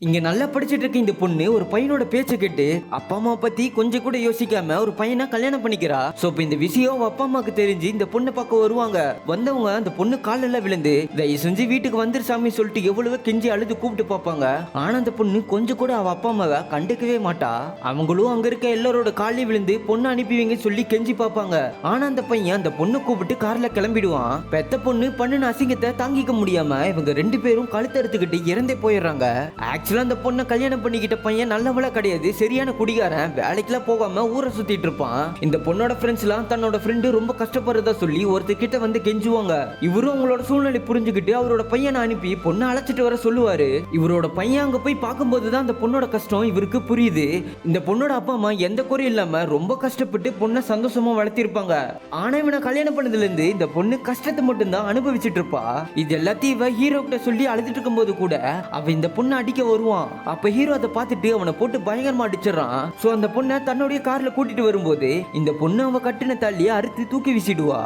இங்க நல்லா படிச்சிட்டு இருக்க இந்த பொண்ணு ஒரு பையனோட பேச்ச கேட்டு அப்பா அம்மா பத்தி கொஞ்சம் கூட யோசிக்காம ஒரு பையனை கல்யாணம் பண்ணிக்கிறா. சோ இப்ப இந்த விஷயம் அவ அப்பா அம்மாக்கு தெரிஞ்சு இந்த பொண்ணை பார்க்க வருவாங்க. வந்தவங்க அந்த பொண்ணு காலில் விழுந்து தயவு செஞ்சு வீட்டுக்கு வந்துரு சாமி சொல்லிட்டு எவ்வளவோ கெஞ்சி அழுது கூப்பிட்டு பார்ப்பாங்க. ஆனா அந்த பொண்ணு கொஞ்சம் கூட அவ அப்பா அம்மாவை கண்டுக்கவே மாட்டா. அவங்களும் அங்க இருக்க எல்லாரோட காலையும் விழுந்து பொண்ணு அனுப்பிவிங்க சொல்லி கெஞ்சி பார்ப்பாங்க. ஆனா அந்த பையன் அந்த பொண்ணை கூப்பிட்டு கார்ல கிளம்பிடுவான். பெத்த பொண்ணு பண்ணுன அசிங்கத்தை தாங்கிக்க முடியாம இவங்க ரெண்டு பேரும் கழுத்தறுத்துக்கிட்டு இறந்தே போயிடுறாங்க. ஆக்சுவலா அந்த பொண்ணை கல்யாணம் பண்ணிக்கிட்ட பையன் நல்லவளா கிடையாது, சரியான குடிகாரன். வேலைக்கெல்லாம் போகாம ஊரை சுத்திட்டு இருப்பான். இந்த பொண்ணோட ஃப்ரெண்ட்ஸ் எல்லாம் தன்னோட ஃப்ரெண்டு ரொம்ப கஷ்டப்படுறதா சொல்லி ஒருத்தர் கிட்ட வந்து கெஞ்சுவாங்க. இவரும் அவங்களோட சூழ்நிலை புரிஞ்சுக்கிட்டு அவரோட பையனை அனுப்பி பொண்ணை அழைச்சிட்டு வர சொல்லுவாரு. இவரோட பையன் அங்க போய் பார்க்கும்போதுதான் அந்த பொண்ணோட கஷ்டம் இவருக்கு புரியுது. இந்த பொண்ணோட அப்பா அம்மா எந்த குறையும் இல்லாம ரொம்ப கஷ்டப்பட்டு பொண்ணை சந்தோஷமா வளர்த்திருப்பாங்க. ஆனா இவனை கல்யாணம் பண்ணதுல இருந்து இந்த பொண்ணு கஷ்டத்தை மட்டும்தான் அனுபவிச்சுட்டு இருப்பா. இது எல்லாத்தையும் இவ ஹீரோ கிட்ட சொல்லி அழுதுட்டு இருக்கும் போது கூட அவ இந்த பொண்ணை அடிக்க வருவான். அப்ப ஹீரோ அதை பார்த்துட்டு அவனை போட்டு பயங்கரமா அடிச்சிடறான். சோ அந்த பொண்ணை தன்னுடைய கார்ல கூட்டிட்டு வரும்போது இந்த பொண்ணு அவ கட்டின தாலியை அறுத்து தூக்கி வீசிடுவா.